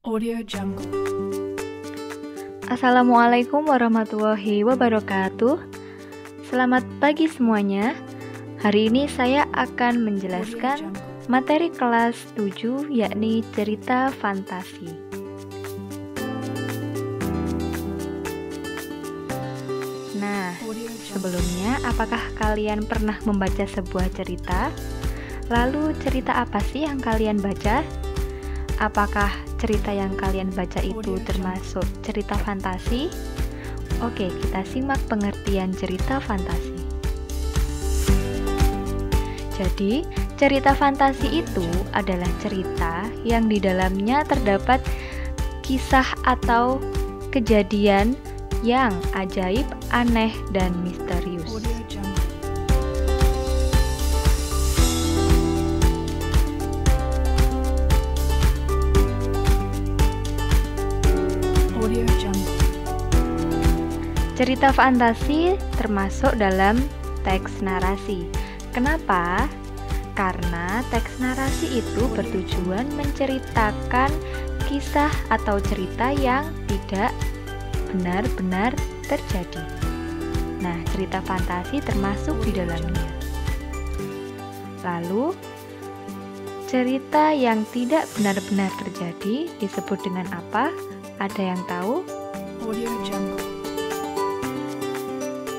Audio Jungle. Assalamualaikum warahmatullahi wabarakatuh. Selamat pagi semuanya. Hari ini saya akan menjelaskan materi kelas 7 yakni cerita fantasi. Nah, sebelumnya apakah kalian pernah membaca sebuah cerita? Lalu cerita apa sih yang kalian baca? Apakah cerita yang kalian baca itu termasuk cerita fantasi? Oke, kita simak pengertian cerita fantasi. Jadi, cerita fantasi itu adalah cerita yang di dalamnya terdapat kisah atau kejadian yang ajaib, aneh, dan misterius. Cerita fantasi termasuk dalam teks narasi. Kenapa? Karena teks narasi itu bertujuan menceritakan kisah atau cerita yang tidak benar-benar terjadi. Nah, cerita fantasi termasuk di dalamnya. Lalu, cerita yang tidak benar-benar terjadi disebut dengan apa? Ada yang tahu? Audio Jungle.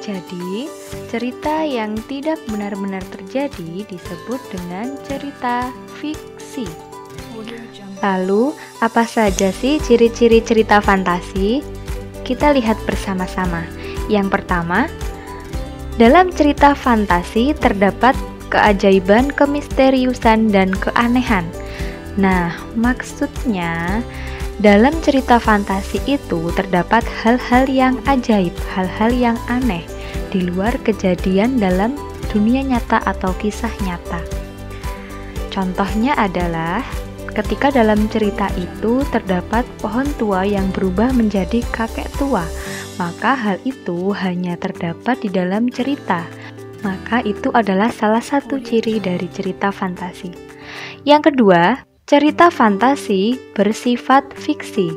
Jadi, cerita yang tidak benar-benar terjadi disebut dengan cerita fiksi. Lalu, apa saja sih ciri-ciri cerita fantasi? Kita lihat bersama-sama. Yang pertama, dalam cerita fantasi terdapat keajaiban, kemisteriusan, dan keanehan. Nah, maksudnya dalam cerita fantasi itu terdapat hal-hal yang ajaib, hal-hal yang aneh di luar kejadian dalam dunia nyata atau kisah nyata. Contohnya adalah ketika dalam cerita itu terdapat pohon tua yang berubah menjadi kakek tua, maka hal itu hanya terdapat di dalam cerita. Maka itu adalah salah satu ciri dari cerita fantasi. Yang kedua, cerita fantasi bersifat fiksi.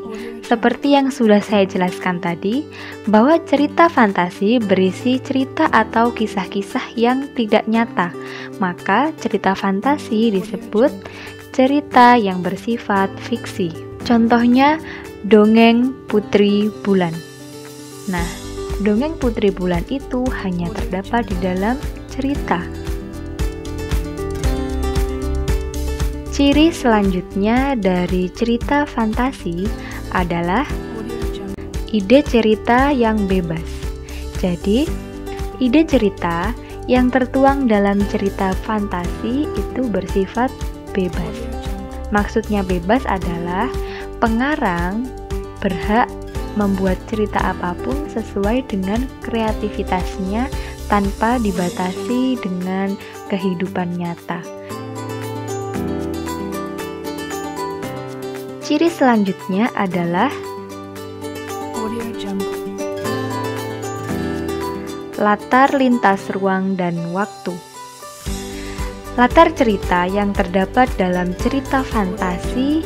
Seperti yang sudah saya jelaskan tadi, bahwa cerita fantasi berisi cerita atau kisah-kisah yang tidak nyata. Maka cerita fantasi disebut cerita yang bersifat fiksi. Contohnya, dongeng Putri Bulan. Nah, dongeng Putri Bulan itu hanya terdapat di dalam cerita. Ciri selanjutnya dari cerita fantasi adalah ide cerita yang bebas. Jadi, ide cerita yang tertuang dalam cerita fantasi itu bersifat bebas. Maksudnya bebas adalah pengarang berhak membuat cerita apapun sesuai dengan kreativitasnya tanpa dibatasi dengan kehidupan nyata. Ciri selanjutnya adalah latar lintas ruang dan waktu. Latar cerita yang terdapat dalam cerita fantasi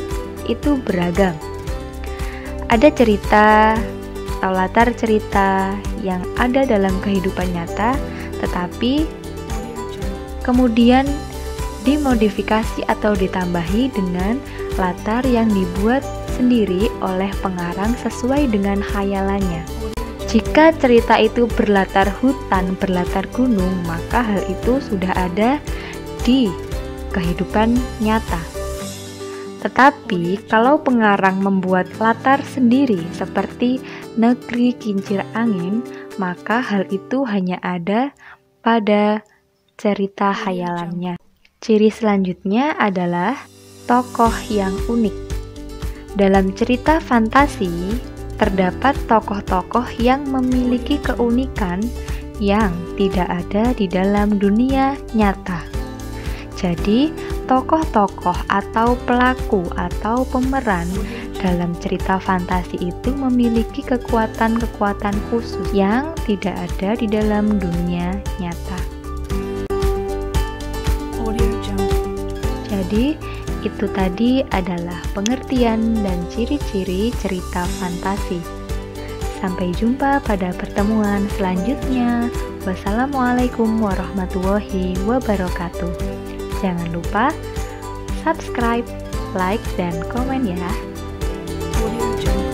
itu beragam. Ada cerita atau latar cerita yang ada dalam kehidupan nyata, tetapi kemudian dimodifikasi atau ditambahi dengan latar yang dibuat sendiri oleh pengarang sesuai dengan khayalannya. Jika cerita itu berlatar hutan, berlatar gunung, maka hal itu sudah ada di kehidupan nyata. Tetapi kalau pengarang membuat latar sendiri seperti negeri kincir angin, maka hal itu hanya ada pada cerita khayalannya. Ciri selanjutnya adalah tokoh yang unik. Dalam cerita fantasi, terdapat tokoh-tokoh yang memiliki keunikan yang tidak ada di dalam dunia nyata. Jadi, tokoh-tokoh atau pelaku atau pemeran dalam cerita fantasi itu memiliki kekuatan-kekuatan khusus yang tidak ada di dalam dunia nyata. Jadi, Itu tadi adalah pengertian dan ciri-ciri cerita fantasi. Sampai jumpa pada pertemuan selanjutnya. Wassalamualaikum warahmatullahi wabarakatuh. Jangan lupa subscribe, like, dan komen ya. Audio Jungle.